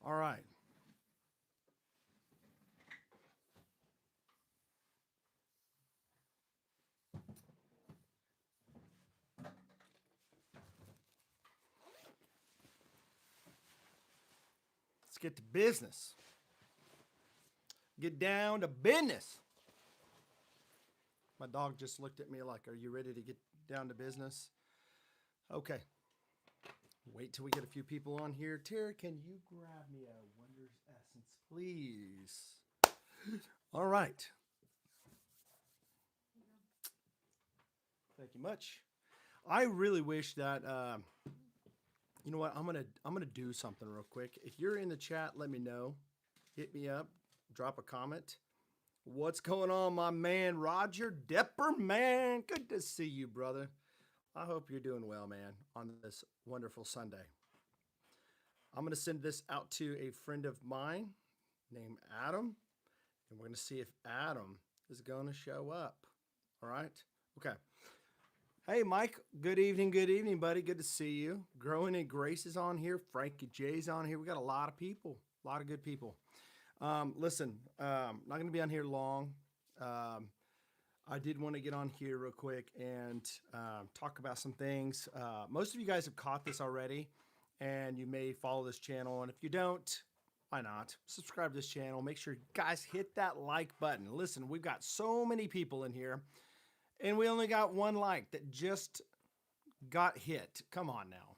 All right. Let's get to business. Get down to business. My dog just looked at me like, "Are you ready to get down to business?" Okay. Wait till we get a few people on here. Tara, can you grab me a Wonders Essence, please? All right. Thank you much. I really wish that you know what? I'm gonna do something real quick. If you're in the chat, let me know. Hit me up. Drop a comment. What's going on, my man, Roger Depper, man? Good to see you, brother. I hope you're doing well, man, on this wonderful Sunday. I'm going to send this out to a friend of mine named Adam, and we're going to see if Adam is going to show up. All right? Okay. Hey, Mike. Good evening, buddy. Good to see you. Growing in Grace is on here. Frankie J's on here. We got a lot of people, a lot of good people. Listen, not going to be on here long. I did want to get on here real quick and talk about some things. Most of you guys have caught this already, and you may follow this channel. And if you don't, why not? Subscribe to this channel. Make sure you guys hit that like button. Listen, we've got so many people in here, and we only got one like that just got hit. Come on now.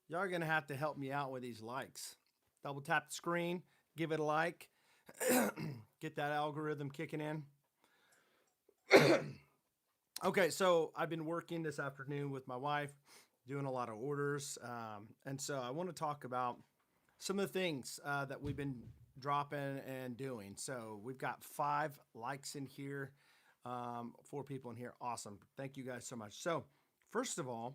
Y'all are going to have to help me out with these likes. Double tap the screen. Give it a like. Get that algorithm kicking in. Okay, so I've been working this afternoon with my wife, doing a lot of orders. And so I want to talk about some of the things that we've been dropping and doing. So we've got 5 likes in here, 4 people in here. Awesome. Thank you guys so much. So first of all,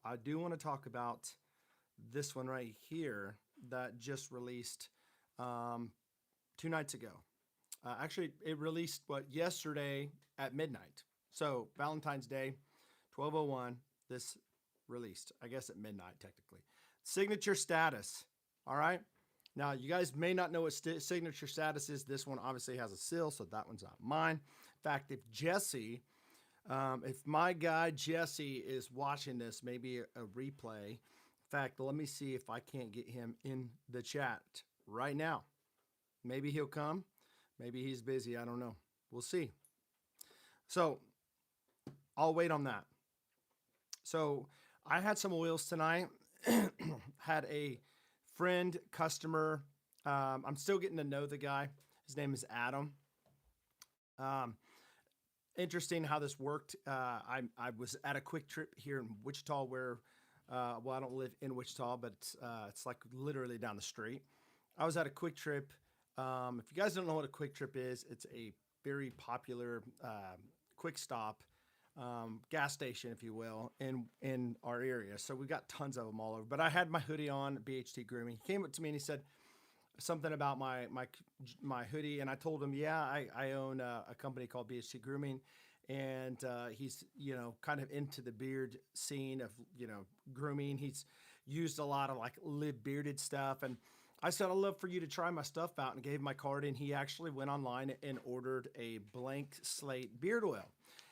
I do want to talk about this one right here that just released 2 nights ago. Actually, it released yesterday at midnight. So Valentine's Day, 12:01. This released, I guess, at midnight technically. Signature status. All right. Now you guys may not know what signature status is. This one obviously has a seal, so that one's not mine. In fact, if my guy Jesse is watching this, maybe a replay. In fact, let me see if I can't get him in the chat right now. Maybe he'll come. Maybe he's busy. I don't know. We'll see. So I'll wait on that. So I had some oils tonight. Had a friend, customer. I'm still getting to know the guy. His name is Adam. Interesting how this worked. I was at a quick trip here in Wichita where, I don't live in Wichita, but it's like literally down the street. I was at a quick trip. If you guys don't know what a quick trip is, it's a very popular quick stop gas station, if you will, in our area. So we got tons of them all over. But I had my hoodie on, BHT Grooming. He came up to me and he said something about my hoodie, and I told him, yeah, I own a company called BHT Grooming, and he's kind of into the beard scene of grooming. He's used a lot of like live bearded stuff, and I said, I'd love for you to try my stuff out, and gave him my card, and he actually went online and ordered a blank slate beard oil.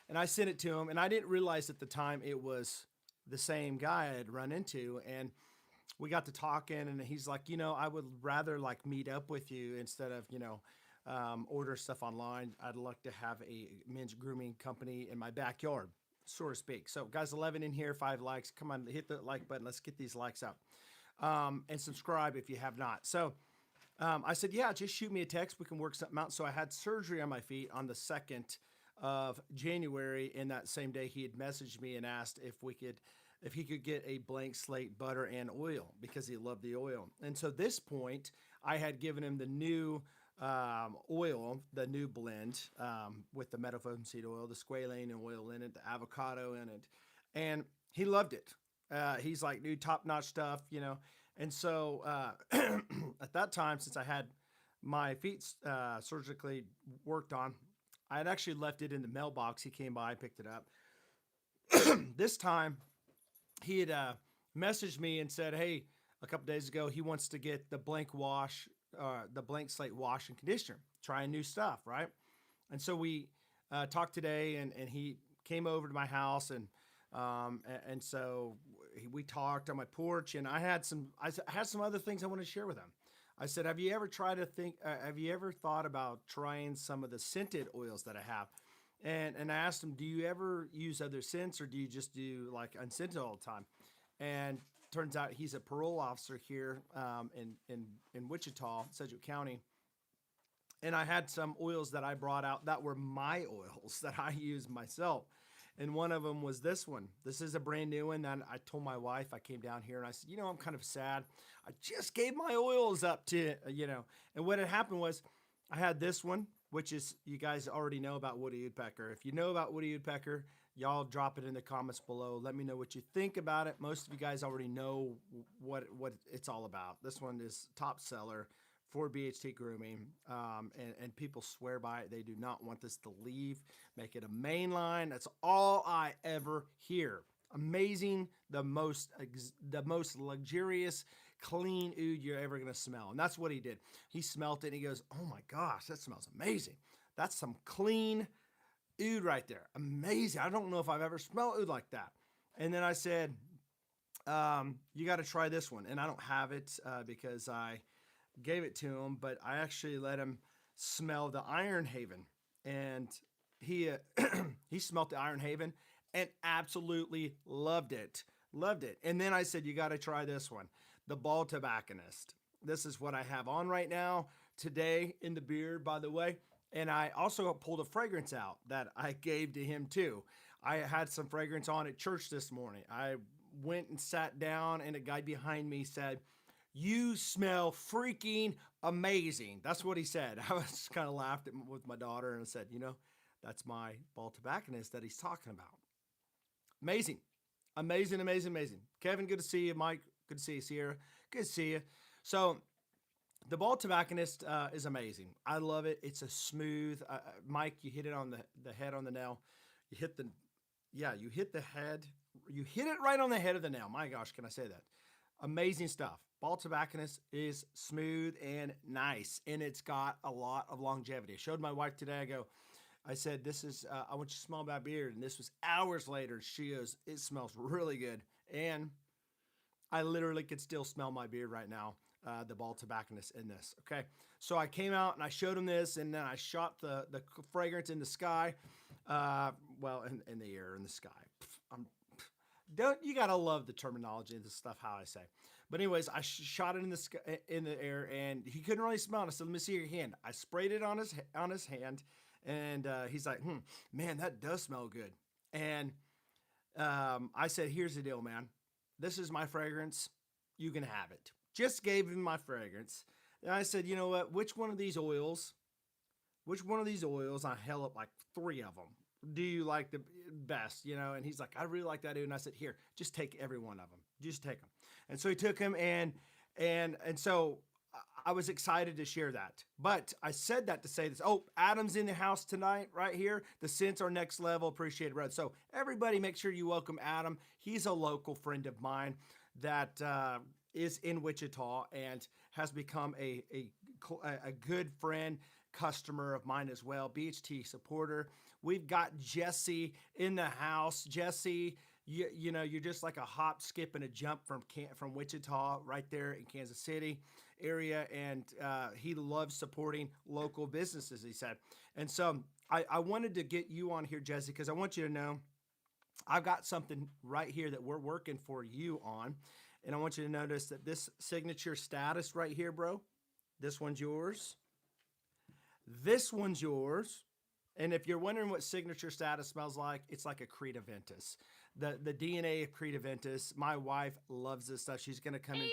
And I sent it to him, and I didn't realize at the time it was the same guy I had run into. And we got to talking, and he's like, I would rather like meet up with you instead of, order stuff online. I'd like to have a men's grooming company in my backyard, so to speak. So guys, 11 in here, 5 likes. Come on, hit the like button. Let's get these likes up. And subscribe if you have not. So I said, yeah, just shoot me a text. We can work something out. So I had surgery on my feet on the 2nd of January. And that same day he had messaged me and asked if he could get a blank slate butter and oil because he loved the oil. And so at this point I had given him the new oil, the new blend with the meadowfoam seed oil, the squalane oil in it, the avocado in it. And he loved it. He's like, new top-notch stuff, And so at that time, since I had my feet surgically worked on, I had actually left it in the mailbox. He came by, picked it up. This time, he had messaged me and said, hey, a couple days ago. He wants to get the blank slate wash and conditioner, trying new stuff, right? And so we talked today, and he came over to my house, and so we talked on my porch, and I had some other things I want to share with him. I said, "Have you ever tried to think? Have you ever thought about trying some of the scented oils that I have?" And I asked him, "Do you ever use other scents, or do you just do like unscented all the time?" And turns out he's a parole officer here in Wichita, Sedgwick County, and I had some oils that I brought out that were my oils that I use myself. And one of them was this one. This is a brand new one that I told my wife. I came down here and I said, I'm kind of sad. I just gave my oils up to. And what had happened was I had this one, which is, you guys already know about Woody Woodpecker. If you know about Woody Woodpecker, y'all drop it in the comments below. Let me know what you think about it. Most of you guys already know what it's all about. This one is top seller for BHT Grooming, and people swear by it. They do not want this to leave. Make it a main line. That's all I ever hear. Amazing, the most luxurious, clean oud you're ever gonna smell, and that's what he did. He smelt it and he goes, "Oh my gosh, that smells amazing. That's some clean oud right there. Amazing. I don't know if I've ever smelled oud like that." And then I said, "You got to try this one." And I don't have it because I gave it to him, but I actually let him smell the Iron Haven, and he he smelt the Iron Haven and absolutely loved it. Loved it. And then I said, "You got to try this one, the Ball Tobacconist." This is what I have on right now today in the beard, by the way. And I also pulled a fragrance out that I gave to him too. I had some fragrance on at church this morning. I went and sat down, and a guy behind me said, "You smell freaking amazing." That's what he said. I was kind of laughed with my daughter and I said, that's my Ball Tobacconist that he's talking about. Amazing. Amazing, amazing, amazing. Kevin, good to see you. Mike, good to see you. Sierra, good to see you. So the Ball Tobacconist is amazing. I love it. It's a smooth, Mike, you hit it on the head on the nail. You hit you hit the head. You hit it right on the head of the nail. My gosh, can I say that? Amazing stuff. Ball Tobacconist is smooth and nice, and it's got a lot of longevity. I showed my wife today. I said, "This is, I want you to smell my beard." And this was hours later. She goes, "It smells really good." And I literally could still smell my beard right now, the Ball Tobacconist in this. Okay. So I came out and I showed him this, and then I shot the fragrance in the sky. In the air, in the sky. You gotta love the terminology and the stuff, how I say. But anyways, I shot it in the sky, in the air, and he couldn't really smell it. I said, "Let me see your hand." I sprayed it on his hand, and he's like, "Man, that does smell good." And I said, "Here's the deal, man. This is my fragrance. You can have it." Just gave him my fragrance. And I said, "You know what? Which one of these oils? I held up like 3 of them. Do you like the best?" And he's like, "I really like that dude." And I said, "Here, just take every one of them. Just take them." And so he took them, and so I was excited to share that. But I said that to say this. Oh, Adam's in the house tonight, right here. The scents are next level. Appreciate it, brother. So everybody, make sure you welcome Adam. He's a local friend of mine that is in Wichita and has become a good friend, customer of mine as well. BHT supporter. We've got Jesse in the house. Jesse, you're just like a hop, skip, and a jump from Wichita, right there in Kansas City area, and he loves supporting local businesses, he said. And so I wanted to get you on here, Jesse, because I want you to know I've got something right here that we're working for you on, and I want you to notice that this signature status right here, bro, this one's yours. This one's yours. And if you're wondering what signature status smells like, it's like a Creta Ventus. The DNA of Creta Ventus. My wife loves this stuff. She's going to come in.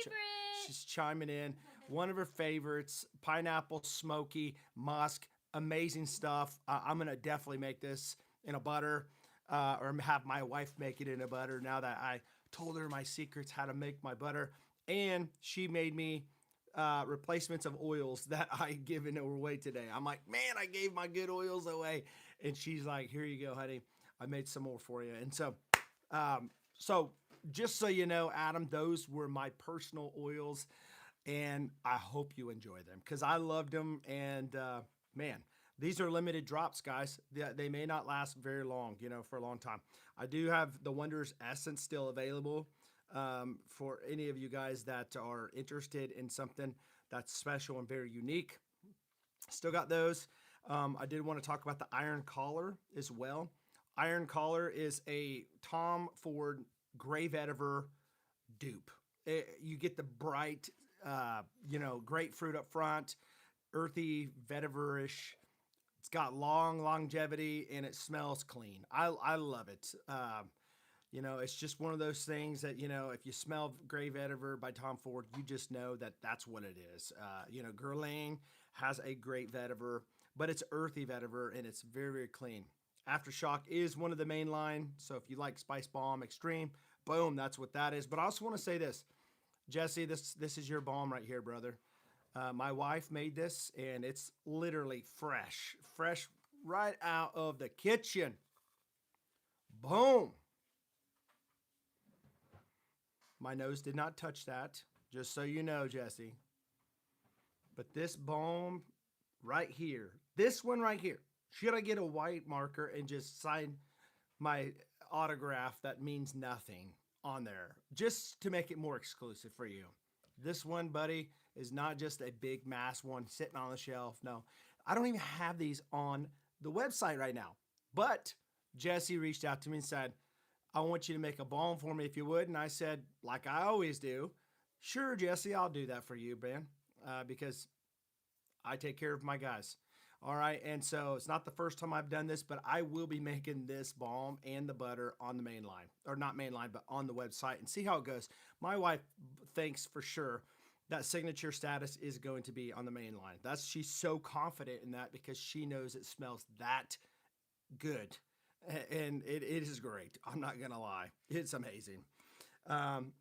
She's chiming in. One of her favorites, pineapple, smoky, musk, amazing stuff. I'm going to definitely make this in a butter or have my wife make it in a butter now that I told her my secrets, how to make my butter. And she made me replacements of oils that I given away today. I'm like, "Man, I gave my good oils away." And she's like, "Here you go, honey. I made some more for you." And so just so you know, Adam, those were my personal oils, and I hope you enjoy them because I loved them. And man, these are limited drops, guys. They may not last very long, for a long time. I do have the Wonders Essence still available for any of you guys that are interested in something that's special and very unique. Still got those. I did want to talk about the Iron Collar as well. Iron Collar is a Tom Ford Gray Vetiver dupe. You get the bright, grapefruit up front, earthy, vetiverish. It's got long longevity and it smells clean. I love it. It's just one of those things that, if you smell Gray Vetiver by Tom Ford, you just know that that's what it is. Guerlain has a great vetiver, but it's earthy vetiver and it's very, very clean. Aftershock is one of the main line. So if you like Spice Bomb Extreme, boom, that's what that is. But I also want to say this, Jesse, this is your bomb right here, brother. My wife made this and it's literally fresh right out of the kitchen. Boom. My nose did not touch that, just so you know, Jesse. But this balm right here, this one right here, should I get a white marker and just sign my autograph that means nothing on there, just to make it more exclusive for you? This one, buddy, is not just a big mass one sitting on the shelf. No, I don't even have these on the website right now. But Jesse reached out to me and said, I want you to make a balm for me if you would. And I said, like I always do, sure, Jesse, I'll do that for you, Ben, because I take care of my guys. All right. And so it's not the first time I've done this, but I will be making this balm and the butter on the main line, or not main line, but on the website, and see how it goes. My wife thinks for sure that signature status is going to be on the main line. She's so confident in that because she knows it smells that good. And it is great. I'm not going to lie. It's amazing. Um,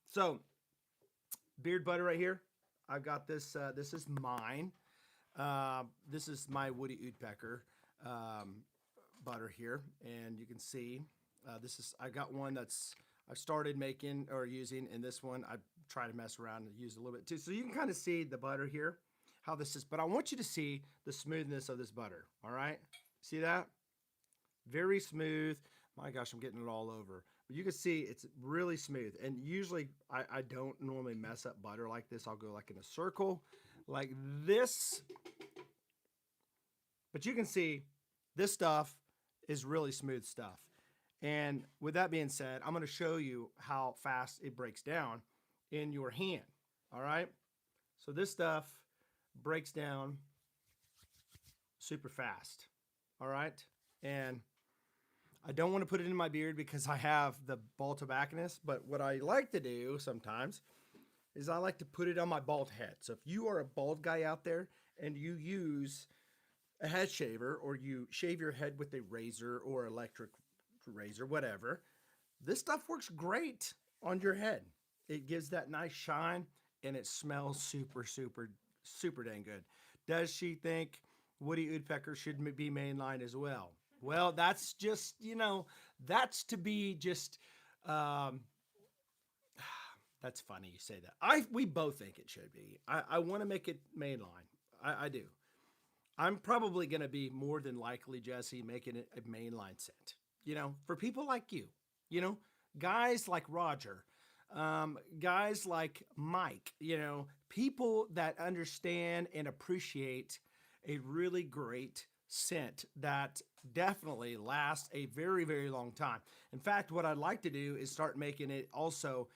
so beard butter right here. I've got this. This is mine. This is my Woody Woodpecker butter here. And you can see I got one I've started making or using. And this one, I try to mess around and use a little bit too. So you can kind of see the butter here, how this is. But I want you to see the smoothness of this butter. All right. See that? Very smooth. My gosh, I'm getting it all over. But you can see it's really smooth. And usually I don't normally mess up butter like this. I'll go like in a circle like this. But you can see this stuff is really smooth stuff. And with that being said, I'm going to show you how fast it breaks down in your hand. All right. So this stuff breaks down super fast. All right. And I don't want to put it in my beard because I have the bald tobacconist, but what I like to do sometimes is I like to put it on my bald head. So if you are a bald guy out there and you use a head shaver or you shave your head with a razor or electric razor, whatever, this stuff works great on your head. It gives that nice shine and it smells super, super, super dang good. Does she think Woody Woodpecker should be mainline as well? Well, that's just, that's to be just, that's funny you say that. We both think it should be. I want to make it mainline. I do. I'm probably going to be more than likely, Jesse, making it a mainline scent, for people like you, guys like Roger, guys like Mike, people that understand and appreciate a really great scent that definitely lasts a very, very long time. In fact, what I'd like to do is start making it also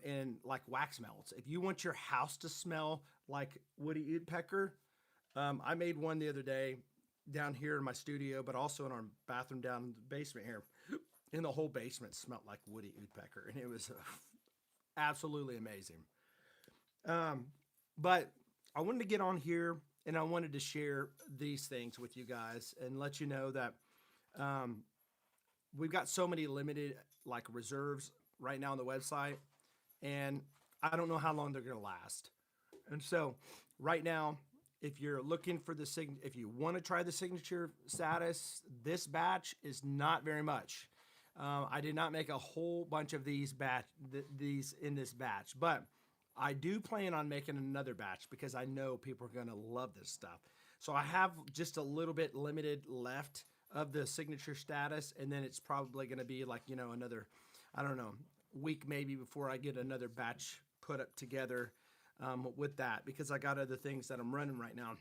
in like wax melts. If you want your house to smell like Woody Woodpecker, I made one the other day down here in my studio, but also in our bathroom down in the basement here. And the whole basement smelled like Woody Woodpecker, and it was absolutely amazing. But I wanted to get on here and I wanted to share these things with you guys and let you know that we've got so many limited like reserves right now on the website, and I don't know how long they're going to last. And so right now, if you're looking for if you want to try the signature status, this batch is not very much. I did not make a whole bunch of these in this batch, but I do plan on making another batch because I know people are going to love this stuff. So I have just a little bit limited left of the signature status, and then it's probably going to be like, another, I don't know, week maybe before I get another batch put up together with that, because I got other things that I'm running right now.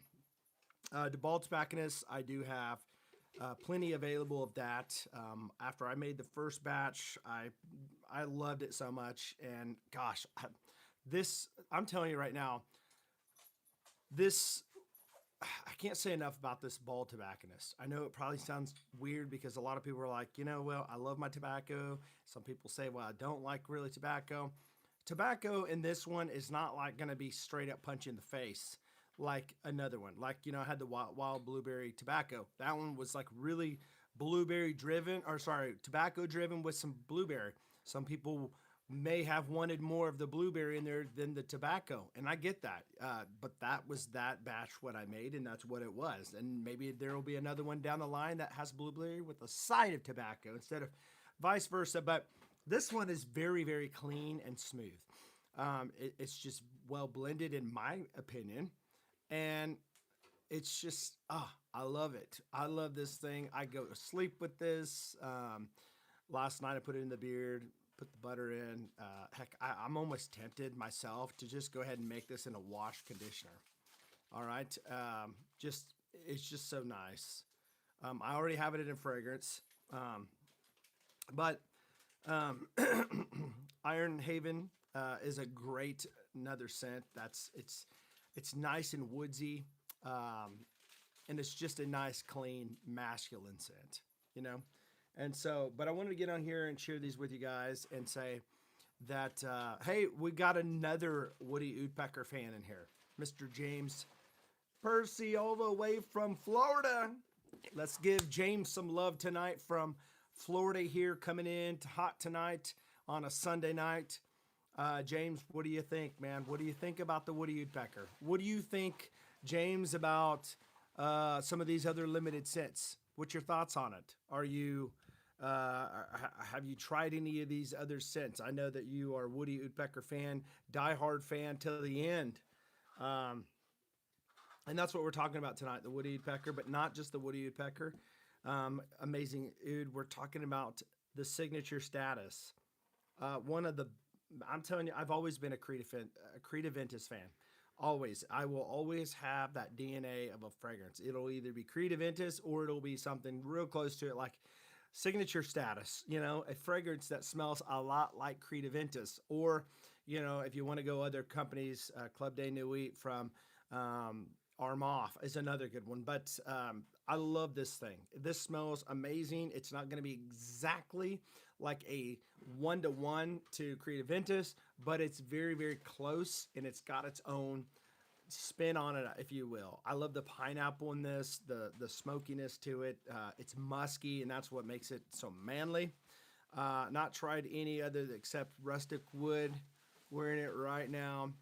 The bald tobacconist, I do have plenty available of that. After I made the first batch, I loved it so much, and gosh, this I'm telling you right now, this I can't say enough about this bald tobacconist. I know it probably sounds weird because a lot of people are like, well, I love my tobacco. Some people say, well, I don't like really tobacco. Tobacco in this one is not like going to be straight up punch in the face like another one. Like, I had the wild blueberry tobacco. That one was like really blueberry driven, or sorry, tobacco driven with some blueberry. Some people may have wanted more of the blueberry in there than the tobacco, and I get that. But that was that batch what I made, and that's what it was. And maybe there will be another one down the line that has blueberry with a side of tobacco instead of vice versa. But this one is very, very clean and smooth. It's just well blended, in my opinion, and it's just I love it. I love this thing. I go to sleep with this. Last night I put it in the beard, put the butter in. Heck, I'm almost tempted myself to just go ahead and make this in a wash conditioner. All right, just it's just so nice. I already have it in fragrance, but Iron Haven is a great another scent. It's nice and woodsy, and it's just a nice, clean, masculine scent, you know. And so, but I wanted to get on here and share these with you guys and say that hey, we got another Woody Woodpecker fan in here, Mr. James Percy, all the way from Florida. Let's give James some love tonight from Florida here, coming in hot tonight on a Sunday night. James, what do you think, man? What do you think about the Woody Woodpecker? What do you think, James, about some of these other limited scents? What's your thoughts on it? Are you have you tried any of these other scents? I know that you are a Woody Woodpecker fan, diehard fan till the end. And that's what we're talking about tonight, the Woody Woodpecker, but not just the Woody Woodpecker. Amazing Oud. We're talking about the signature status. One of the, I'm telling you, I've always been a Creativentus fan. Always. I will always have that DNA of a fragrance. It'll either be Creativentus or it'll be something real close to it, like signature status, a fragrance that smells a lot like Creativentus. Or, if you want to go other companies, Club de Nuit from Armaf is another good one. But I love this thing. This smells amazing. It's not going to be exactly like a one-to-one to Creativentus, but it's very, very close, and it's got its own spin on it, if you will. I love the pineapple in this, the smokiness to it. It's musky, and that's what makes it so manly. Not tried any other except rustic wood. We're in it right now.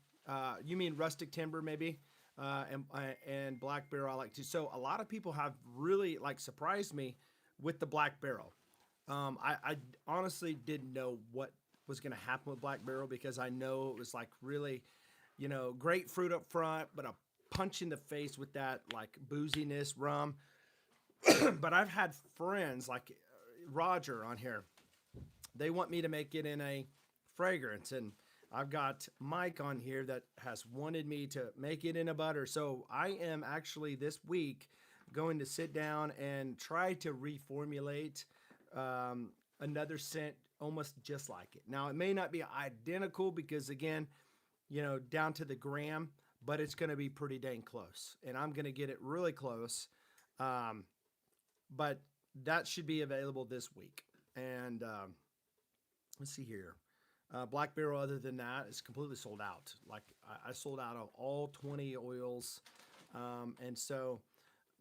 You mean rustic timber, maybe? And black barrel I like too. So a lot of people have really surprised me with the black barrel. I honestly didn't know what was going to happen with black barrel, because I know it was really, great fruit up front, but a punch in the face with that booziness rum. But I've had friends like Roger on here. They want me to make it in a fragrance, and I've got Mike on here that has wanted me to make it in a butter. So I am actually this week going to sit down and try to reformulate another scent almost just like it. Now, it may not be identical because, again, down to the gram, but it's going to be pretty dang close. And I'm going to get it really close. But that should be available this week. And let's see here. Black Barrel, other than that, is completely sold out. I sold out of all 20 oils. And so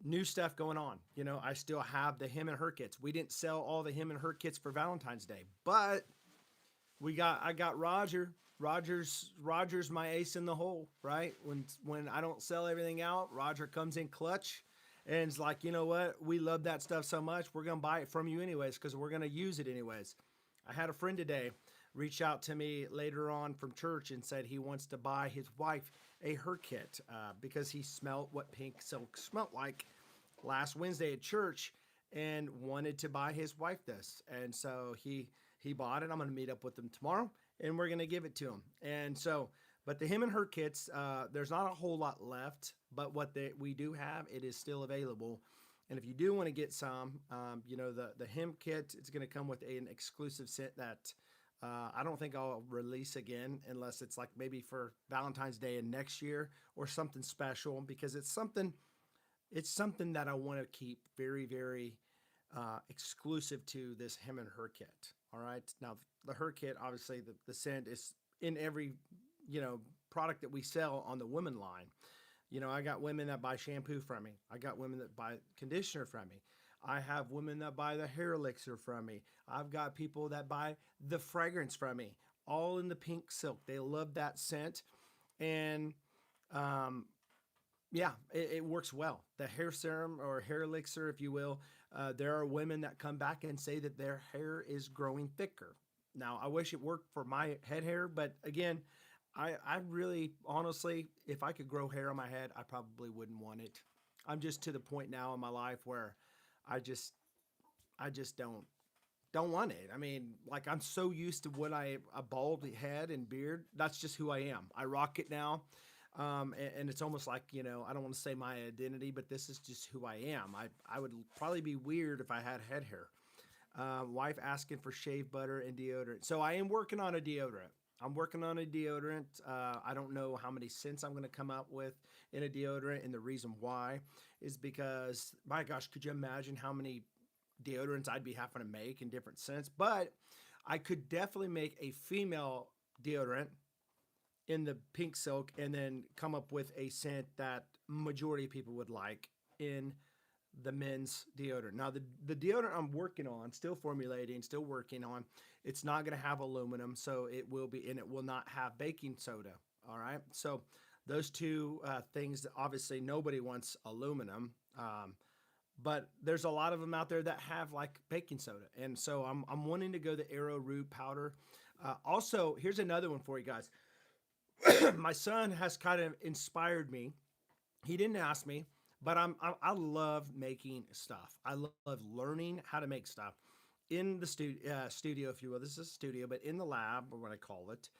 new stuff going on. I still have the him and her kits. We didn't sell all the him and her kits for Valentine's Day, but I got Roger. Roger's my ace in the hole, right? When I don't sell everything out, Roger comes in clutch And it's like, you know what? We love that stuff so much. We're going to buy it from you anyways because we're going to use it anyways. I had a friend today reach out to me later on from church and said he wants to buy his wife a hair kit because he smelled what pink silk smelled like last Wednesday at church and wanted to buy his wife this. And so he bought it. I'm going to meet up with him tomorrow and we're going to give it to him. And so, but the him and her kits, there's not a whole lot left, but we do have, it is still available. And if you do want to get some, the him kit, it's going to come with an exclusive scent that I don't think I'll release again unless it's like maybe for Valentine's Day and next year or something special because it's something that I want to keep very, very exclusive to this him and her kit. All right. Now, the her kit, obviously, the scent is in every, product that we sell on the women line. I got women that buy shampoo from me. I got women that buy conditioner from me. I have women that buy the hair elixir from me. I've got people that buy the fragrance from me, all in the pink silk. They love that scent. And um, yeah, it works well. The hair serum or hair elixir, if you will, there are women that come back and say that their hair is growing thicker. Now, I wish it worked for my head hair, but again, I really, honestly, if I could grow hair on my head, I probably wouldn't want it. I'm just to the point now in my life where I just, I just don't want it. I mean, like I'm so used to what a bald head and beard. That's just who I am. I rock it now. And it's almost like, I don't want to say my identity, but this is just who I am. I would probably be weird if I had head hair. Wife asking for shave butter and deodorant. So I am working on a deodorant. I'm working on a deodorant. I don't know how many scents I'm going to come out with in a deodorant. And the reason why is because, my gosh, could you imagine how many deodorants I'd be having to make in different scents? But I could definitely make a female deodorant in the pink silk and then come up with a scent that majority of people would like in the men's deodorant. Now the deodorant I'm working on, still formulating, still working on, it's not going to have aluminum, so it will be, and it will not have baking soda. All right. So those two things, obviously nobody wants aluminum. But there's a lot of them out there that have like baking soda. And so I'm wanting to go the arrowroot powder. Also, here's another one for you guys. My son has kind of inspired me. He didn't ask me, but I love making stuff. I love learning how to make stuff in the studio, if you will. This is a studio, but in the lab, or what I call it.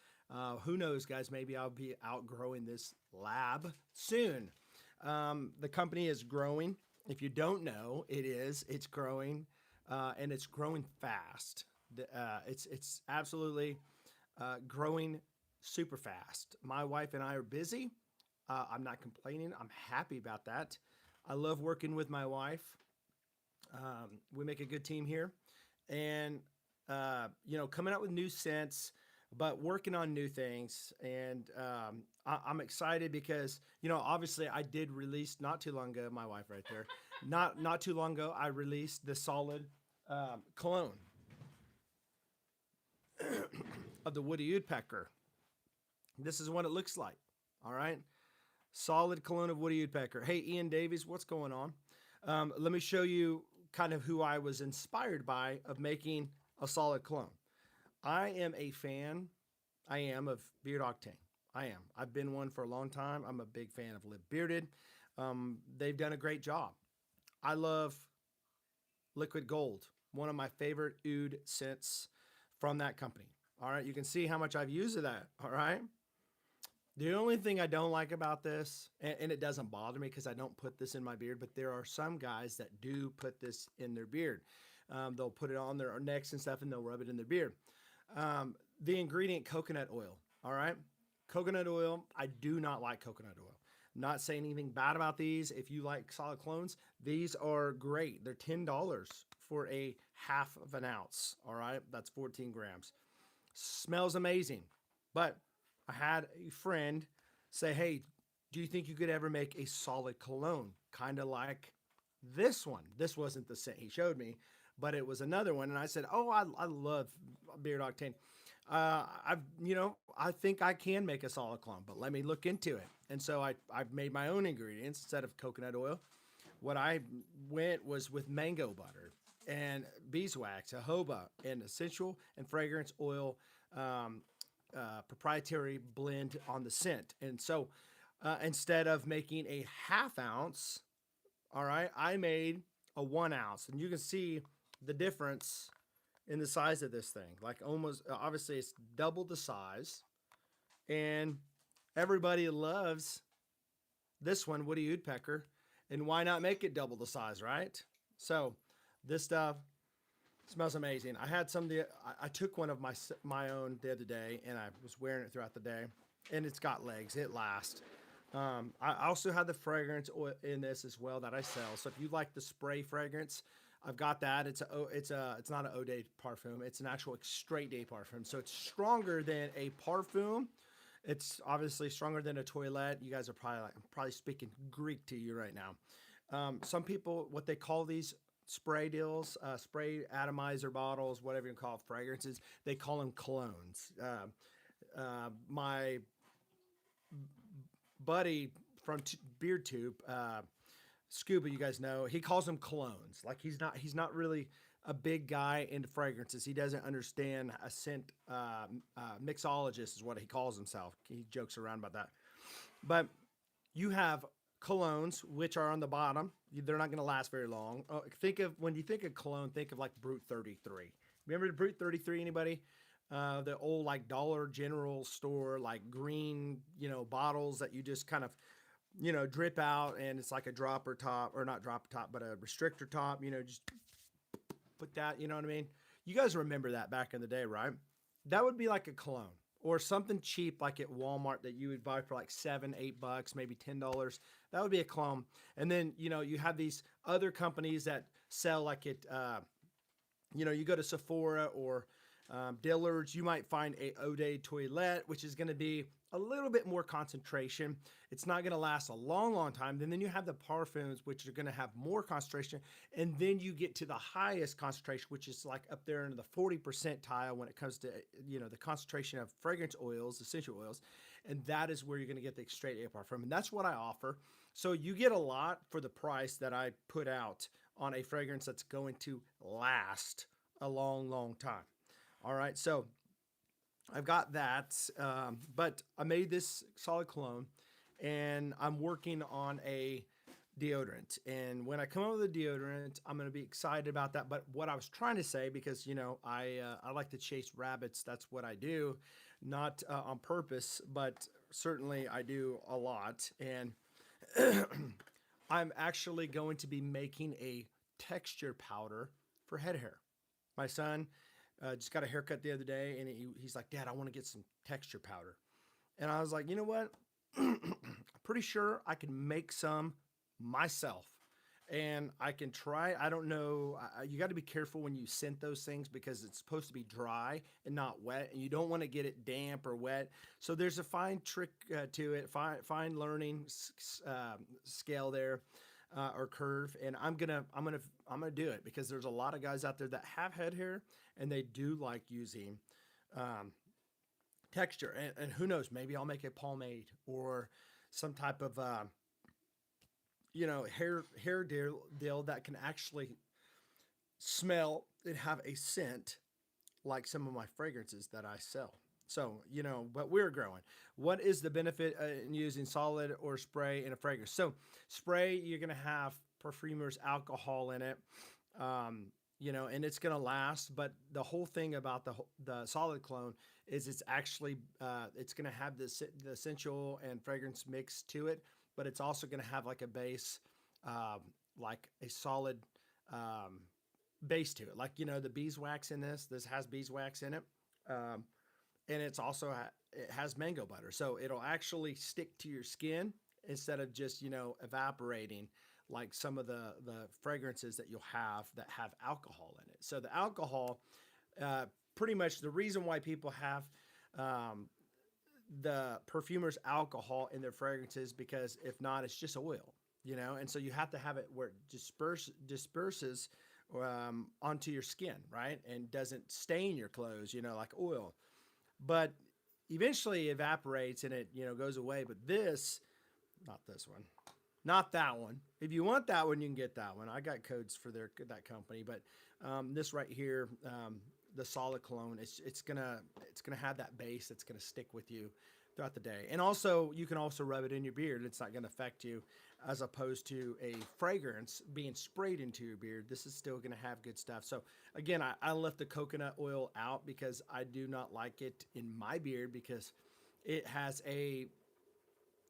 Who knows, guys? Maybe I'll be outgrowing this lab soon. The company is growing. If you don't know, it's growing, and it's growing fast. It's absolutely growing super fast. My wife and I are busy. I'm not complaining. I'm happy about that. I love working with my wife. We make a good team here, and coming out with new scents, but working on new things. And I'm excited because obviously, I did release not too long ago. My wife right there, not too long ago, I released the solid cologne of the woody woodpecker. This is what it looks like. All right. Solid cologne of woody woodpecker. Hey, Ian Davies, what's going on? Let me show you kind of who I was inspired by of making a solid cologne. I am a fan. I am of Beard Octane. I am. I've been one for a long time. I'm a big fan of Live Bearded. They've done a great job. I love Liquid Gold, one of my favorite oud scents from that company. All right. You can see how much I've used of that. All right. The only thing I don't like about this, and it doesn't bother me because I don't put this in my beard, but there are some guys that do put this in their beard. They'll put it on their necks and stuff, and they'll rub it in their beard. The ingredient, coconut oil. All right. Coconut oil. I do not like coconut oil. Not saying anything bad about these. If you like solid clones, these are great. They're $10 for a half of an ounce. All right. That's 14 grams. Smells amazing. But I had a friend say, hey, do you think you could ever make a solid cologne? Kind of like this one. This wasn't the scent he showed me, but it was another one. And I said, oh, I love Beard Octane. I think I can make a solid cologne, but let me look into it. And so I've made my own ingredients instead of coconut oil. What I went was with mango butter and beeswax, jojoba, and essential and fragrance oil, um, proprietary blend on the scent. And so instead of making a half ounce, all right, I made a 1 ounce. And you can see the difference in the size of this thing. Like almost, obviously, it's double the size. And everybody loves this one, Woody Woodpecker. And why not make it double the size, right? So this stuff smells amazing. I had some. I took one of my own the other day, and I was wearing it throughout the day, and it's got legs. It lasts. I also have the fragrance oil in this as well that I sell. So if you like the spray fragrance, I've got that. It's not an eau de parfum. It's an actual straight day parfum. So it's stronger than a parfum. It's obviously stronger than a toilet. You guys are probably like, I'm probably speaking Greek to you right now. Some people, what they call these spray deals, spray atomizer bottles, whatever you call it, fragrances, they call them colognes. My buddy from Beard Tube, Scuba, you guys know, he calls them colognes. Like he's not really a big guy into fragrances. He doesn't understand a scent mixologist is what he calls himself. He jokes around about that. But you have colognes, which are on the bottom. They're not going to last very long. Think of when you think of cologne, think of like Brute 33. Remember the Brute 33? Anybody? The old like Dollar General store, like green, bottles that you just kind of, drip out, and it's like a dropper top, or not dropper top, but a restrictor top. Just put that. You know what I mean? You guys remember that back in the day, right? That would be like a cologne or something cheap like at Walmart that you would buy for like $7, $8, maybe $10. That would be a cologne. And then, you have these other companies that sell like it, you go to Sephora or Dillard's, you might find a Eau de Toilette, which is going to be a little bit more concentration. It's not going to last a long, long time. And then you have the parfums, which are going to have more concentration. And then you get to the highest concentration, which is like up there in the 40 percentile when it comes to, the concentration of fragrance oils, essential oils. And that is where you're going to get the straight A parfum. And that's what I offer. So you get a lot for the price that I put out on a fragrance that's going to last a long, long time. All right. So I've got that, but I made this solid cologne, and I'm working on a deodorant. And when I come up with a deodorant, I'm going to be excited about that. But what I was trying to say, because I like to chase rabbits. That's what I do, not on purpose, but certainly I do a lot. And I'm actually going to be making a texture powder for head hair. My son just got a haircut the other day, and he's like, "Dad, I want to get some texture powder." And I was like, "You know what? I'm pretty sure I can make some myself, and I can try. I don't know. You got to be careful when you scent those things because it's supposed to be dry and not wet, and you don't want to get it damp or wet. So there's a fine trick to it, fine learning scale there." Or curve, and I'm gonna do it because there's a lot of guys out there that have head hair and they do like using texture, and who knows, maybe I'll make a pomade or some type of hair deal that can actually smell and have a scent like some of my fragrances that I sell. So, but we're growing. What is the benefit in using solid or spray in a fragrance? So, spray, you're going to have perfumer's alcohol in it, and it's going to last. But the whole thing about the solid cologne is it's actually, it's going to have the essential and fragrance mix to it, but it's also going to have like a base, like a solid base to it. Like, the beeswax in this has beeswax in it. And it's also it has mango butter, so it'll actually stick to your skin instead of just evaporating like some of the fragrances that you'll have that have alcohol in it. So the alcohol, pretty much the reason why people have the perfumer's alcohol in their fragrances, because if not, it's just oil, and so you have to have it where it disperses onto your skin, right, and doesn't stain your clothes, like oil. But eventually evaporates and it, goes away. But not this one. Not that one. If you want that one, you can get that one. I got codes for that company, but this right here, the solid cologne, it's gonna have that base that's gonna stick with you throughout the day. And also, you can also rub it in your beard. It's not gonna affect you, as opposed to a fragrance being sprayed into your beard. This is still gonna have good stuff. So again, I left the coconut oil out because I do not like it in my beard because it has a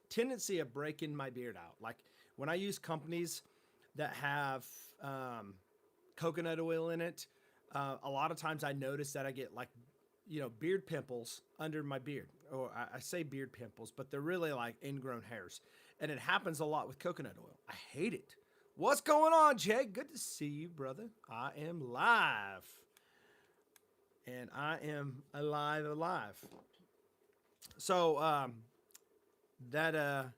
tendency of breaking my beard out. Like when I use companies that have coconut oil in it, a lot of times I notice that I get like, beard pimples under my beard. Or I say beard pimples, but they're really like ingrown hairs. And it happens a lot with coconut oil. I hate it. What's going on, Jay? Good to see you, brother. I am live. And I am alive. So that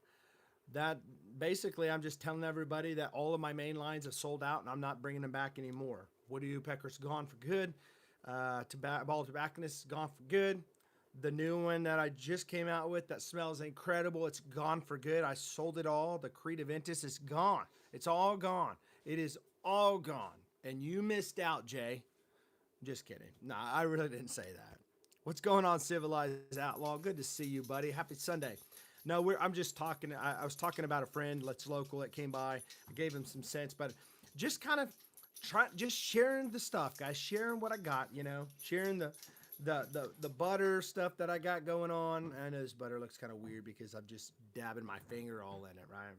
that basically, I'm just telling everybody that all of my main lines have sold out and I'm not bringing them back anymore. Woody Woodpecker's gone for good. Ball Tobacconist is gone for good. The new one that I just came out with that smells incredible, it's gone for good. I sold it all. The Creed Aventus is gone. It's all gone. It is all gone. And you missed out, Jay. Just kidding. Nah, I really didn't say that. What's going on, Civilized Outlaw? Good to see you, buddy. Happy Sunday. No, I'm just talking. I was talking about a friend that's local that came by. I gave him some sense, but just kind of just sharing the stuff, guys. Sharing what I got, sharing the butter stuff that I got going on. I know this butter looks kind of weird because I'm just dabbing my finger all in it, right?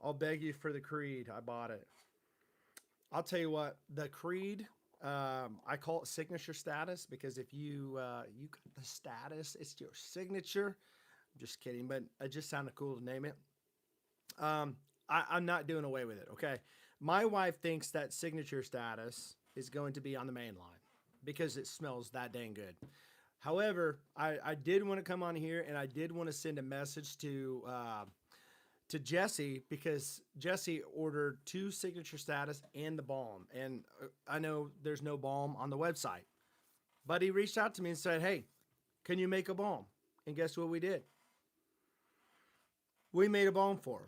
I'll beg you for the Creed. I bought it. I'll tell you what, the Creed. I call it signature status because if you got the status, it's your signature. I'm just kidding, but it just sounded cool to name it. I'm not doing away with it. Okay, my wife thinks that signature status is going to be on the main line because it smells that dang good. However, I did want to come on here and I did want to send a message to Jesse because Jesse ordered two signature status and the balm. And I know there's no balm on the website, but he reached out to me and said, "Hey, can you make a balm?" And guess what we did? We made a balm for him.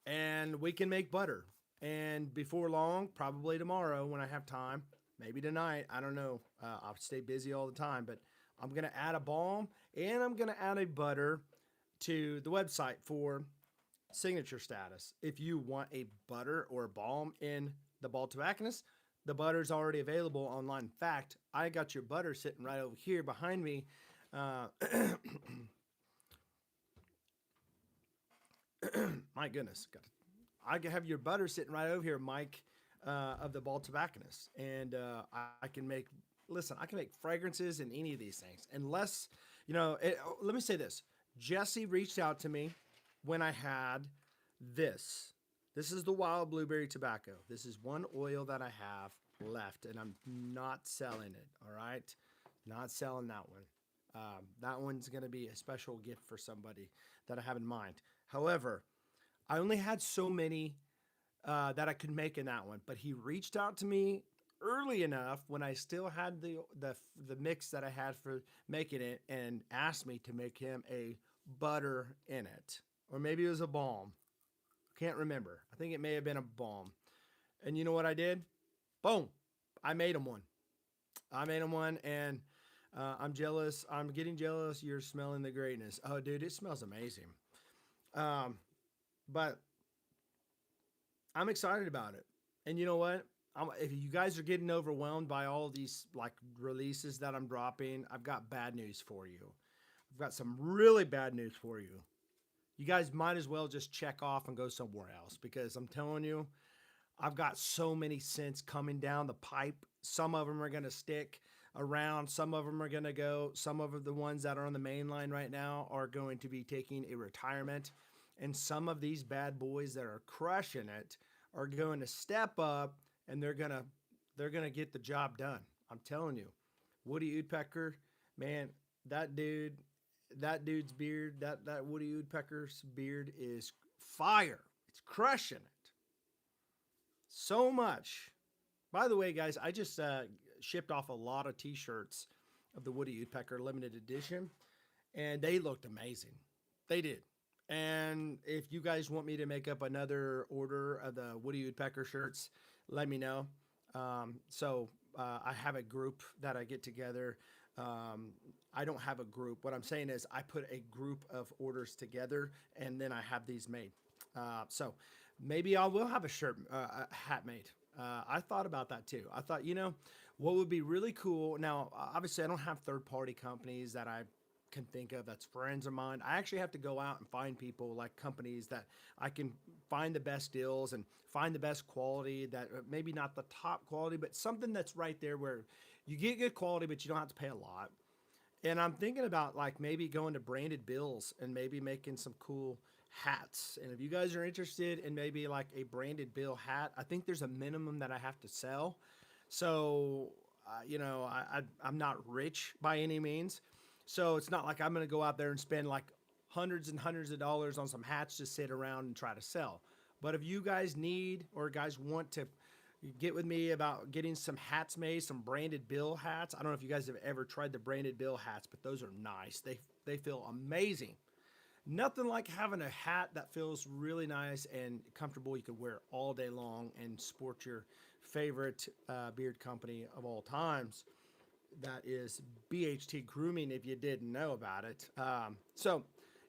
And we can make butter. And before long, probably tomorrow when I have time, maybe tonight, I don't know. I'll stay busy all the time, but I'm going to add a balm and I'm going to add a butter to the website for signature status. If you want a butter or a balm in the Bald Tobacconist, the butter is already available online. In fact, I got your butter sitting right over here behind me. Uh, my goodness, I have your butter sitting right over here, Mike, of the Bald Tobacconist, and I can make. Listen, I can make fragrances in any of these things, unless let me say this: Jesse reached out to me when I had this. This is the wild blueberry tobacco. This is one oil that I have left, and I'm not selling it. All right, not selling that one. That one's going to be a special gift for somebody that I have in mind. However, I only had so many that I could make in that one, but he reached out to me early enough when I still had the mix that I had for making it, and asked me to make him a butter in it, or maybe it was a balm. Can't remember. I think it may have been a balm. And you know what I did? Boom! I made him one. I made him one, and I'm jealous. I'm getting jealous. You're smelling the greatness. Oh, dude, it smells amazing. Um, but I'm excited about it. And you know what? If you guys are getting overwhelmed by all these like releases that I'm dropping, I've got bad news for you. I've got some really bad news for you. You guys might as well just check off and go somewhere else because I'm telling you, I've got so many scents coming down the pipe. Some of them are going to stick around. Some of them are going to go. Some of the ones that are on the main line right now are going to be taking a retirement. And some of these bad boys that are crushing it are going to step up and they're gonna get the job done. I'm telling you, Woody Woodpecker, man, that dude, that dude's beard, that Woody Woodpecker's beard is fire. It's crushing it so much. By the way, guys, I just shipped off a lot of T-shirts of the Woody Woodpecker limited edition, and they looked amazing. They did. And if you guys want me to make up another order of the Woody Woodpecker shirts, let me know. I have a group that I get together. Um, I don't have a group. What I'm saying is I put a group of orders together and then I have these made. So maybe I will have a a hat made. I thought about that too. I thought, what would be really cool. Now, obviously, I don't have third party companies that I can think of that's friends of mine. I actually have to go out and find people like companies that I can find the best deals and find the best quality that maybe not the top quality, but something that's right there where you get good quality, but you don't have to pay a lot. And I'm thinking about like maybe going to branded bills and maybe making some cool hats. And if you guys are interested in maybe like a branded bill hat, I think there's a minimum that I have to sell. So, I'm not rich by any means. So it's not like I'm going to go out there and spend like hundreds and hundreds of dollars on some hats to sit around and try to sell. But if you guys need or guys want to get with me about getting some hats made, some branded bill hats. I don't know if you guys have ever tried the branded bill hats, but those are nice. They feel amazing. Nothing like having a hat that feels really nice and comfortable. You can wear all day long and sport your favorite beard company of all times. That is BHT Grooming. If you didn't know about it.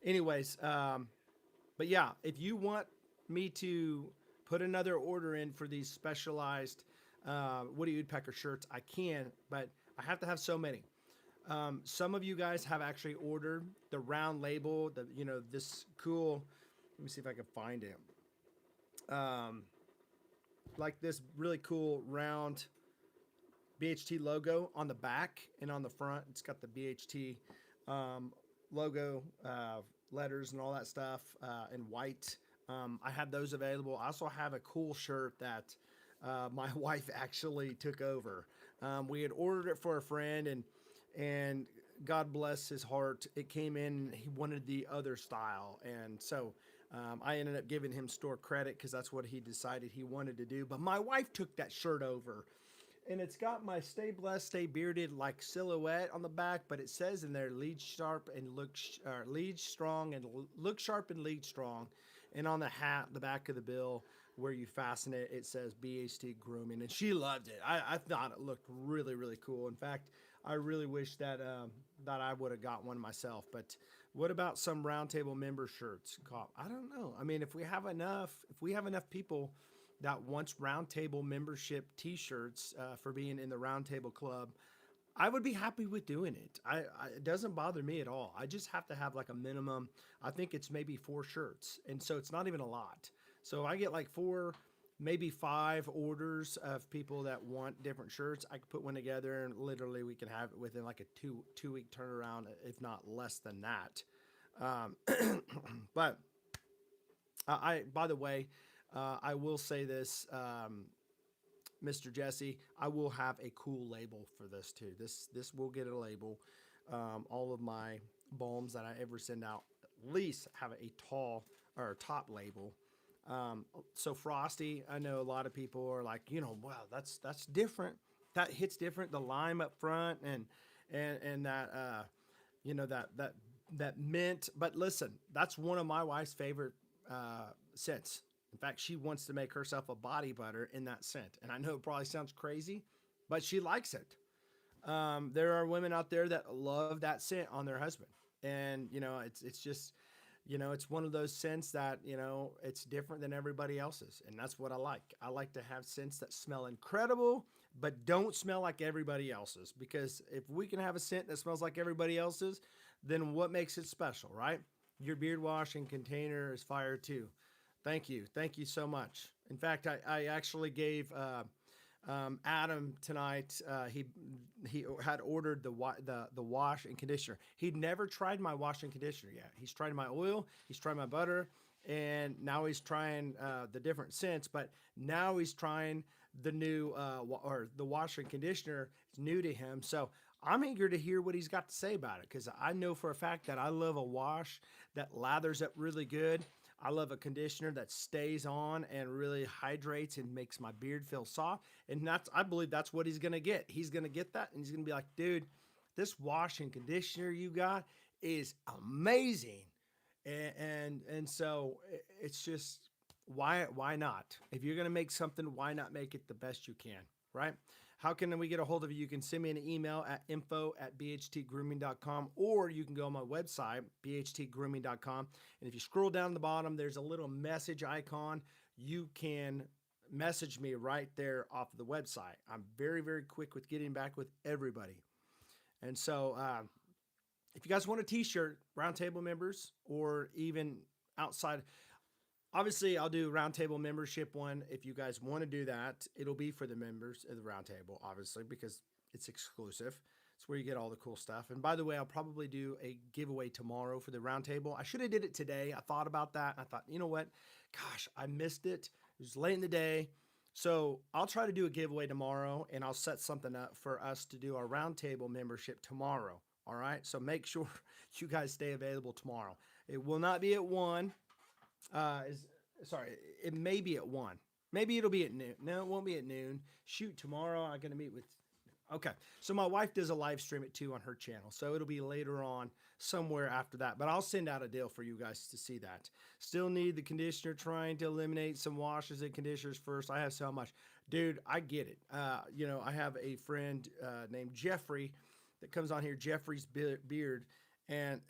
Anyways, but yeah, if you want me to put another order in for these specialized Woody Woodpecker shirts, I can, but I have to have so many. Some of you guys have actually ordered the round label, this cool. Let me see if I can find it. Um, like this really cool round BHT logo on the back and on the front. It's got the BHT um, logo, letters, and all that stuff in white. I have those available. I also have a cool shirt that my wife actually took over. We had ordered it for a friend, and God bless his heart, it came in. He wanted the other style, and so I ended up giving him store credit because that's what he decided he wanted to do. But my wife took that shirt over, and it's got my "Stay Blessed, Stay Bearded" like silhouette on the back, but it says in there "Lead sharp and lead strong and look sharp and lead strong." And on the hat, the back of the bill, where you fasten it, it says BHT Grooming, and she loved it. I thought it looked really, really cool. In fact, I really wish that that I would have got one myself. But what about some roundtable member shirts? I don't know. I mean, if we have enough people that wants roundtable membership T-shirts for being in the roundtable club, I would be happy with doing it. It doesn't bother me at all. I just have to have like a minimum. I think it's maybe 4 shirts, and so it's not even a lot. So I get like 4, maybe 5 orders of people that want different shirts. I can put one together, and literally we can have it within like a two week turnaround, if not less than that. Um, but I by the way, I will say this. Mr. Jesse, I will have a cool label for this too. This will get a label. All of my balms that I ever send out at least have a tall or top label. So Frosty, I know a lot of people are like, wow, that's different. That hits different. The lime up front and that that mint. But listen, that's one of my wife's favorite scents. In fact, she wants to make herself a body butter in that scent. And I know it probably sounds crazy, but she likes it. There are women out there that love that scent on their husband. And, it's just, it's one of those scents that, it's different than everybody else's. And that's what I like. I like to have scents that smell incredible, but don't smell like everybody else's. Because if we can have a scent that smells like everybody else's, then what makes it special, right? Your beard washing container is fire too. Thank you. Thank you so much. In fact, I actually gave Adam tonight. He had ordered the wash and conditioner. He'd never tried my wash and conditioner yet. He's tried my oil. He's tried my butter, and now he's trying the different scents. But now he's trying the new or the wash and conditioner. It's new to him, so I'm eager to hear what he's got to say about it because I know for a fact that I love a wash that lathers up really good. I love a conditioner that stays on and really hydrates and makes my beard feel soft. And I believe that's what he's going to get. He's going to get that and he's going to be like, dude, this wash and conditioner you got is amazing. And so it's just why not? If you're gonna make something, why not make it the best you can, right? How can we get a hold of you? You can send me an email at info@bhtgrooming.com, or you can go on my website, bhtgrooming.com. And if you scroll down the bottom, there's a little message icon. You can message me right there off of the website. I'm very, very quick with getting back with everybody. And so, if you guys want a t-shirt, roundtable members, or even outside, obviously I'll do roundtable membership one. If you guys want to do that, it'll be for the members of the roundtable, obviously, because it's exclusive. It's where you get all the cool stuff. And by the way, I'll probably do a giveaway tomorrow for the roundtable. I should have did it today. I thought about that. I thought, you know what? Gosh, I missed it. It was late in the day. So I'll try to do a giveaway tomorrow, and I'll set something up for us to do our roundtable membership tomorrow. All right. So make sure you guys stay available tomorrow. It will not be at 1. Is Sorry, it may be at 1. Maybe it'll be at noon. No, it won't be at noon. Shoot, tomorrow I'm gonna meet with. Okay, so my wife does a live stream at 2 on her channel, so it'll be later on somewhere after that. But I'll send out a deal for you guys to see that. Still need the conditioner. Trying to eliminate some washes and conditioners first. I have so much, dude. I get it. I have a friend named Jeffrey that comes on here. Jeffrey's beard, and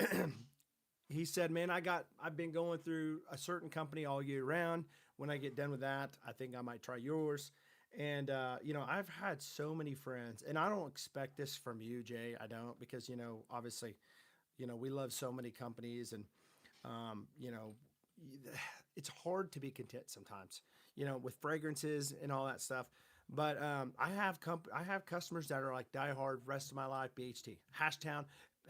he said, "Man, I've been going through a certain company all year round. When I get done with that, I think I might try yours." And I've had so many friends, and I don't expect this from you, Jay. I don't, because obviously, we love so many companies, and um, you know, it's hard to be content sometimes, with fragrances and all that stuff. But I have customers that are like diehard rest of my life BHT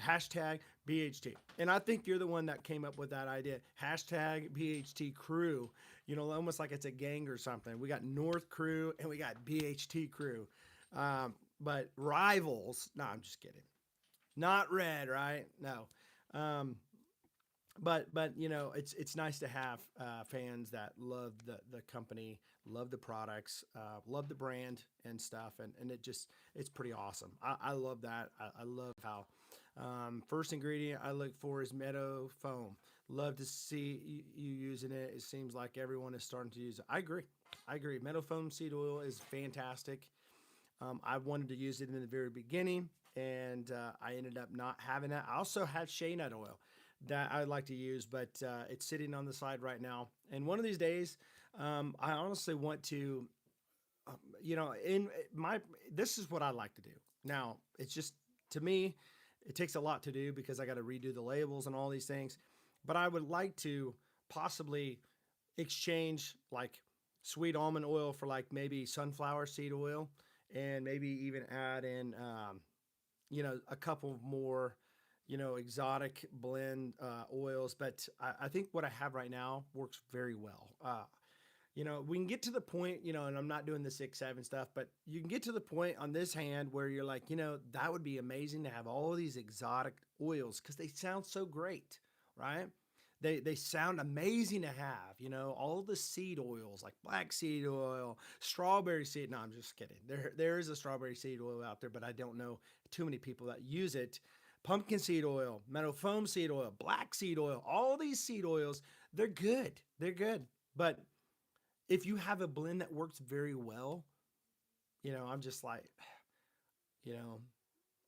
hashtag BHT. And I think you're the one that came up with that idea. Hashtag BHT crew, almost like it's a gang or something. We got North crew and we got BHT crew. But rivals, no, I'm just kidding. Not red, right? No. Um, but it's nice to have fans that love the company, love the products, love the brand and stuff, and it's pretty awesome. I love that. I love how first ingredient I look for is meadow foam. Love to see you using it. It seems like everyone is starting to use it. I agree. I agree. Meadow foam seed oil is fantastic. I wanted to use it in the very beginning, and I ended up not having that. I also had shea nut oil that I'd like to use, but it's sitting on the side right now. And one of these days, I honestly want to, in my, this is what I like to do. Now, it's just, to me, it takes a lot to do because I got to redo the labels and all these things. But I would like to possibly exchange like sweet almond oil for like maybe sunflower seed oil, and maybe even add in, a couple more, exotic blend oils. But I think what I have right now works very well. We can get to the point, and I'm not doing the 6-7 stuff, but you can get to the point on this hand where you're like, that would be amazing to have all of these exotic oils because they sound so great, right? They sound amazing to have, all the seed oils like black seed oil, strawberry seed. No, I'm just kidding. There is a strawberry seed oil out there, but I don't know too many people that use it. Pumpkin seed oil, meadow foam seed oil, black seed oil, all these seed oils, they're good. They're good. But if you have a blend that works very well, I'm just like, you know,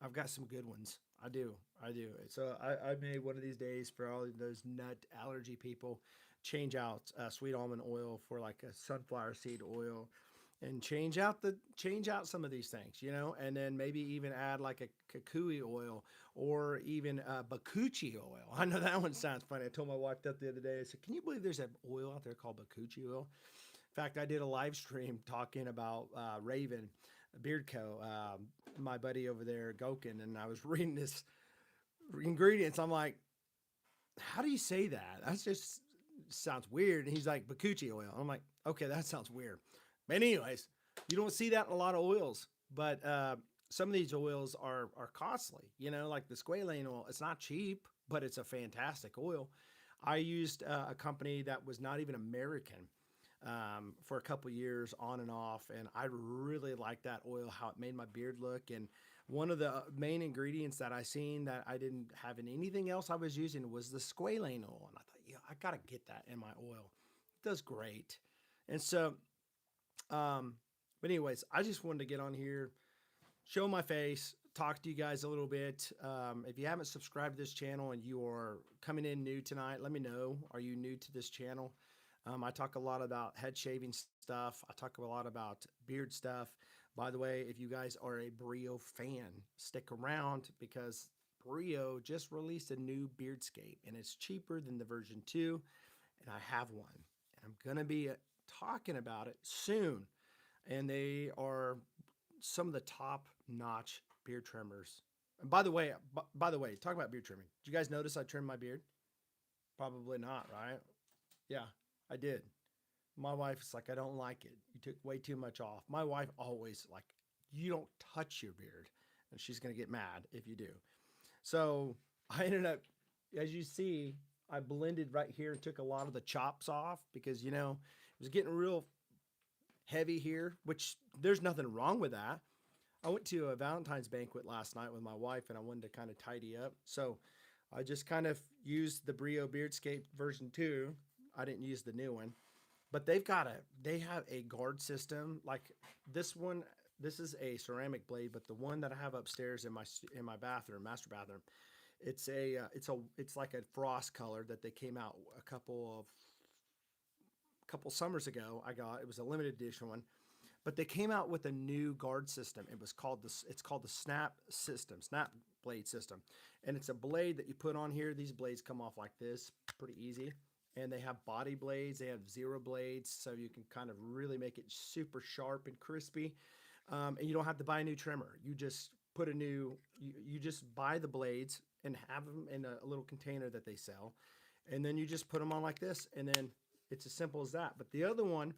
I've got some good ones. I do. I do. So I may one of these days for all of those nut allergy people change out sweet almond oil for like a sunflower seed oil, and change out some of these things, and then maybe even add like a kukui oil or even bakuchi oil. I know that one sounds funny. I told my wife that the other day. I said, "Can you believe there's an oil out there called bakuchi oil?" In fact, I did a live stream talking about Raven Beard Co. My buddy over there, Gokin, and I was reading this ingredients. I'm like, how do you say that? That just sounds weird. And he's like, bakuchi oil. I'm like, okay, that sounds weird. But anyways, you don't see that in a lot of oils, but some of these oils are costly. Like the squalane oil. It's not cheap, but it's a fantastic oil. I used a company that was not even American for a couple years on and off, and I really liked that oil, how it made my beard look. And one of the main ingredients that I seen that I didn't have in anything else I was using was the squalane oil. And I thought, I gotta get that in my oil. It does great. And so, um, but anyways, I just wanted to get on here, show my face, talk to you guys a little bit. If you haven't subscribed to this channel and you are coming in new tonight, let me know. Are you new to this channel? I talk a lot about head shaving stuff. I talk a lot about beard stuff. By the way, if you guys are a Brio fan, stick around because Brio just released a new Beardscape and it's cheaper than the version 2. And I have one. And I'm going to be talking about it soon. And they are some of the top notch beard trimmers. And by the way, talk about beard trimming. Did you guys notice I trimmed my beard? Probably not, right? Yeah, I did. My wife's like, I don't like it. You took way too much off. My wife always like, you don't touch your beard, and she's gonna get mad if you do. So I ended up, as you see, I blended right here and took a lot of the chops off because it was getting real heavy here, which there's nothing wrong with that. I went to a Valentine's banquet last night with my wife and I wanted to kind of tidy up. So I just kind of used the Brio Beardscape version 2. I didn't use the new one. But they have a guard system like this one. This is a ceramic blade, but the one that I have upstairs in my bathroom, master bathroom, it's like a frost color that they came out a couple summers ago. It was a limited edition one, but they came out with a new guard system. It's called the Snap blade system, and it's a blade that you put on here. These blades come off like this, pretty easy. And they have body blades. They have zero blades, so you can kind of really make it super sharp and crispy. And you don't have to buy a new trimmer. You just you just buy the blades and have them in a little container that they sell, and then you just put them on like this, and then it's as simple as that. But the other one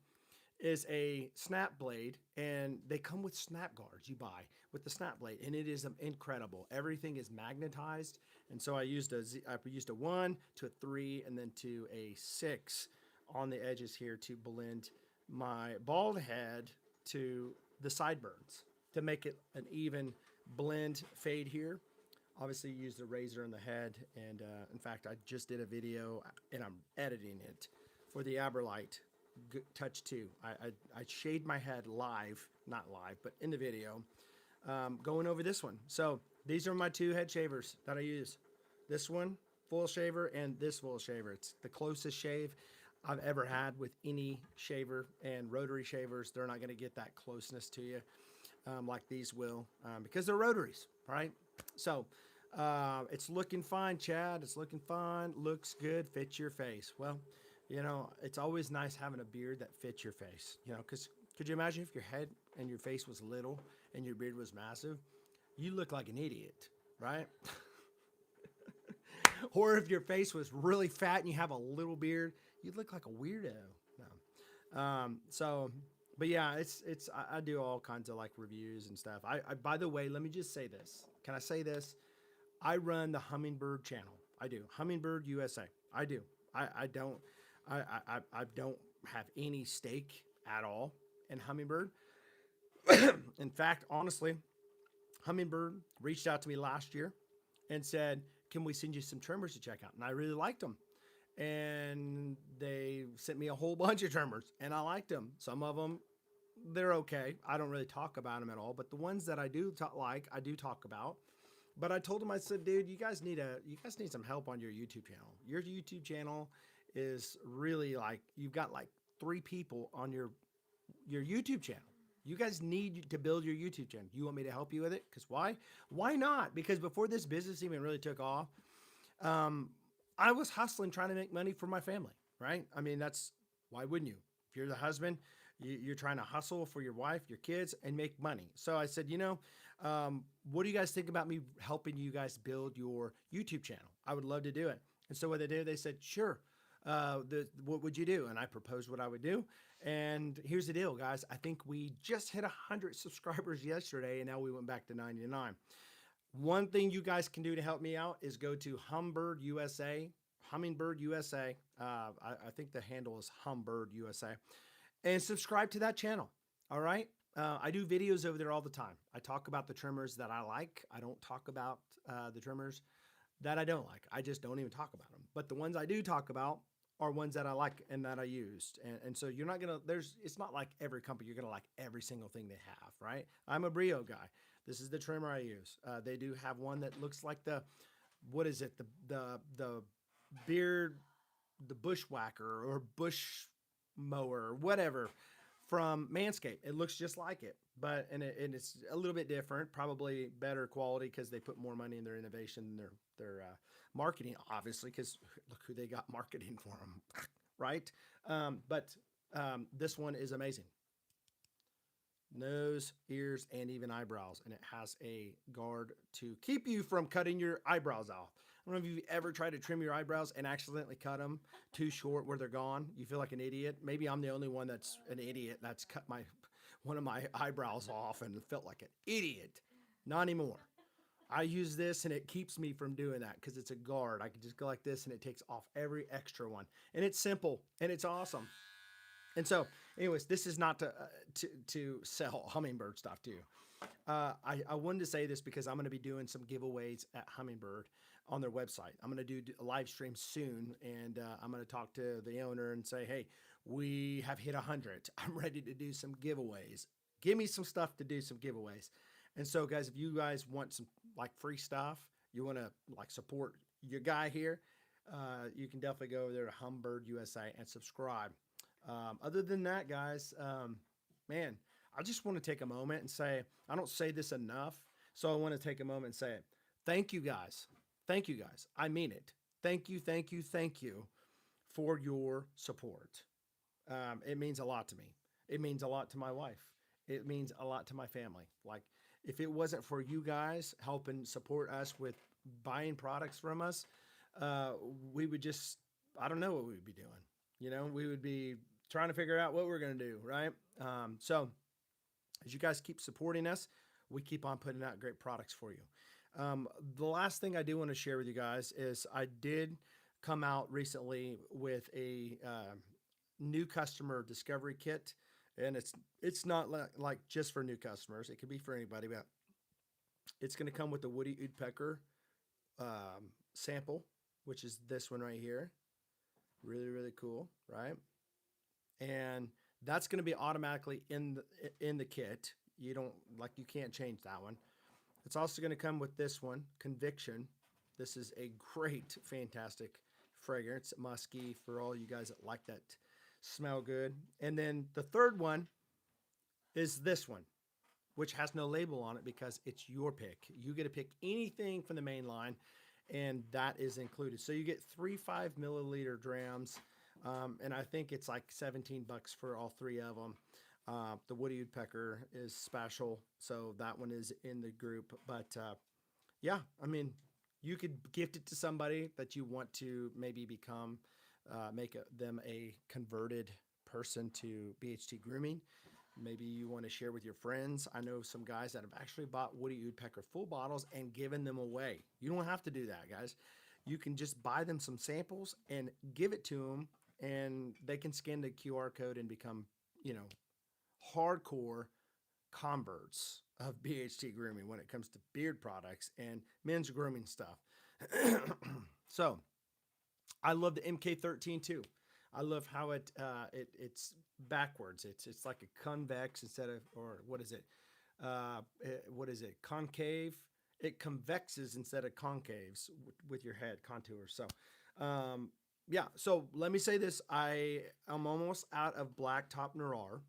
is a snap blade, and they come with snap guards you buy with the snap blade, and it is incredible. Everything is magnetized, and so I used a 1 to a 3 and then to a 6 on the edges here to blend my bald head to the sideburns to make it an even blend fade here. Obviously, use the razor in the head, and in fact, I just did a video and I'm editing it for the Aberlite Touch 2. I shaved my head live, not live, but in the video, going over this one. So these are my two head shavers that I use. This one, full shaver, and this full shaver. It's the closest shave I've ever had with any shaver, and rotary shavers, they're not going to get that closeness to you like these will because they're rotaries, right? So it's looking fine, Chad. It's looking fine. Looks good. Fits your face. Well, it's always nice having a beard that fits your face, because could you imagine if your head and your face was little and your beard was massive? You look like an idiot, right? Or if your face was really fat and you have a little beard, you'd look like a weirdo. No. But yeah, I do all kinds of like reviews and stuff. By the way, let me just say this. Can I say this? I run the Hummingbird channel. I do. Hummingbird USA. I do. I don't have any stake at all in Hummingbird. In fact, honestly, Hummingbird reached out to me last year and said, can we send you some trimmers to check out? And I really liked them. And they sent me a whole bunch of trimmers and I liked them. Some of them, they're okay. I don't really talk about them at all, but the ones that I do I do talk about. But I told him, I said, dude, you guys need some help on your YouTube channel. Your YouTube channel is really like, you've got like 3 people on your YouTube channel. You guys need to build your YouTube channel. You want me to help you with it? Because why? Why not? Because before this business even really took off, I was hustling, trying to make money for my family, right? I mean, why wouldn't you? If you're the husband, you're trying to hustle for your wife, your kids, and make money. So I said, what do you guys think about me helping you guys build your YouTube channel? I would love to do it. And so what they did, they said, sure. What would you do? And I proposed what I would do. And here's the deal, guys. I think we just hit 100 subscribers yesterday, and now we went back to 99. One thing you guys can do to help me out is go to Hummingbird USA. I think the handle is Hummingbird USA, and subscribe to that channel. All right. I do videos over there all the time. I talk about the trimmers that I like. I don't talk about the trimmers that I don't like. I just don't even talk about them. But the ones I do talk about, are ones that I like and that I used. And so you're not gonna it's not like every company you're gonna like every single thing they have, right? I'm a Brio guy. This is the trimmer I use. They do have one that looks like the what is it? The beard, the bushwhacker or bush mower or whatever from Manscaped. It looks just like it, but and it's a little bit different, probably better quality because they put more money in their innovation and their marketing, obviously, because look who they got marketing for them, right? But this one is amazing. Nose, ears, and even eyebrows, and it has a guard to keep you from cutting your eyebrows off. I don't know if you've ever tried to trim your eyebrows and accidentally cut them too short where they're gone. You feel like an idiot. Maybe I'm the only one that's an idiot that's cut my one of my eyebrows off and felt like an idiot. Not anymore. I use this and it keeps me from doing that because it's a guard. I can just go like this and it takes off every extra one. And it's simple and it's awesome. And so, anyways, this is not to sell hummingbird stuff to you. I wanted to say this because I'm going to be doing some giveaways at Hummingbird on their website. I'm going to do a live stream soon, and I'm going to talk to the owner and say, hey, we have hit 100. I'm ready to do some giveaways. Give me some stuff to do some giveaways. And so, guys, if you guys want some like free stuff, you want to like support your guy here, you can definitely go over there to Hummingbird USA and subscribe. Other than that, guys, man, I just want to take a moment and say, I don't say this enough. So I want to take a moment and say it. Thank you guys. Thank you guys. I mean it. Thank you, thank you, thank you for your support. It means a lot to me. It means a lot to my wife. It means a lot to my family. Like, if it wasn't for you guys helping support us with buying products from us, we would just, I don't know what we would be doing. You know, we would be trying to figure out what we're going to do, right? So as you guys keep supporting us, we keep on putting out great products for you. The last thing I do want to share with you guys is I did come out recently with a new customer discovery kit, and it's not like just for new customers. It could be for anybody, but it's going to come with the Woody Woodpecker sample, which is this one right here. Really, really cool, right? And that's going to be automatically in the kit. You don't like you can't change that one. It's also going to come with this one, Conviction. This is a great, fantastic fragrance, musky for all you guys that like that smell good. And then the third one is this one, which has no label on it because it's your pick. You get to pick anything from the main line, and that is included. So you get 3 5 milliliter drams, and I think it's like $17 for all three of them. The Woody Woodpecker is special, so that one is in the group. But yeah, I mean, you could gift it to somebody that you want to maybe become, them a converted person to BHT Grooming. Maybe you want to share with your friends. I know some guys that have actually bought Woody Woodpecker full bottles and given them away. You don't have to do that, guys. You can just buy them some samples and give it to them, and they can scan the QR code and become, hardcore converts of BHT Grooming when it comes to beard products and men's grooming stuff. So I love the MK13 too. I love how it's backwards. It's like a convex instead of, or what is it? What is it? Concave. It convexes instead of concaves with your head contours. So, yeah. So let me say this: I am almost out of Black Top Noir.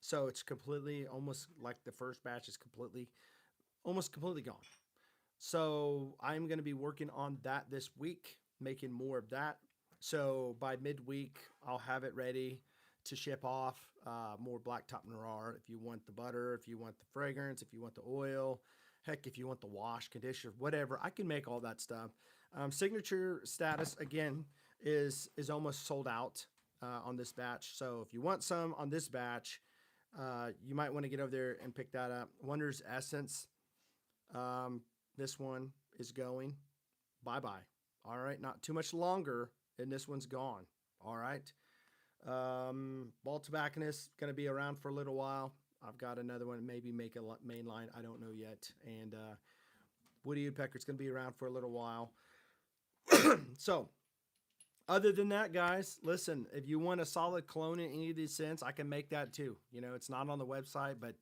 So it's completely, almost like the first batch is almost completely gone. So I'm going to be working on that this week, making more of that. So by midweek, I'll have it ready to ship off more Blacktop Noir. If you want the butter, if you want the fragrance, if you want the oil, heck, if you want the wash, conditioner, whatever, I can make all that stuff. Signature status, again, is almost sold out on this batch. So if you want some on this batch, you might want to get over there and pick that up. Wonders Essence. This one is going. Bye-bye. All right. Not too much longer, and this one's gone. All right. Ball Tobacconist going to be around for a little while. I've got another one, maybe make a main line. I don't know yet. And Woody Woodpecker is going to be around for a little while. So Other than that, guys, listen, if you want a solid clone in any of these scents, I can make that too. You know, it's not on the website, but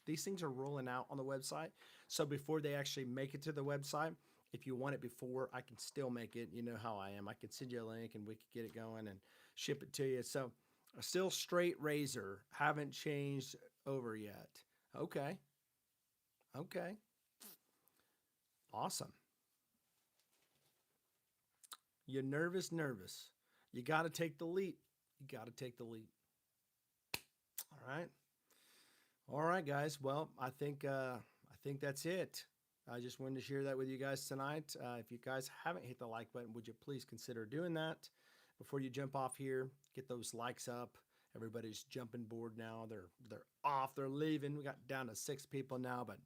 these things are rolling out on the website. So before they actually make it to the website, if you want it before, I can still make it. You know how I am. I can send you a link and we can get it going and ship it to you. So still straight razor, haven't changed over yet. Okay. Okay. Awesome. You're nervous, nervous. You got to take the leap. You got to take the leap. All right. All right, guys. Well, I think that's it. I just wanted to share that with you guys tonight. If you guys haven't hit the like button, would you please consider doing that before you jump off here? Get those likes up. Everybody's jumping board now. They're off. They're leaving. We got down to 6 people now, but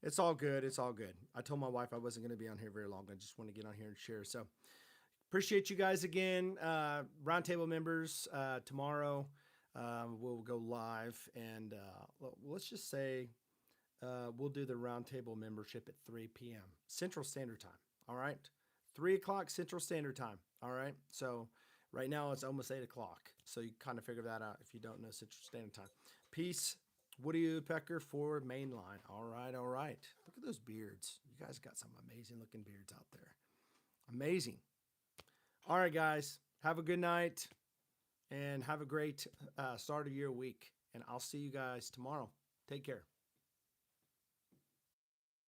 it's all good. It's all good. I told my wife I wasn't going to be on here very long. I just want to get on here and share. So appreciate you guys again. Roundtable members, tomorrow we'll go live, and let's just say we'll do the roundtable membership at 3 p.m. Central Standard Time. All right. 3 o'clock Central Standard Time. All right. So right now it's almost 8 o'clock. So you kind of figure that out if you don't know Central Standard Time. Peace. Woody Woodpecker for Mainline. All right. All right. Look at those beards. You guys got some amazing looking beards out there. Amazing. All right, guys. Have a good night and have a great start of your week. And I'll see you guys tomorrow. Take care.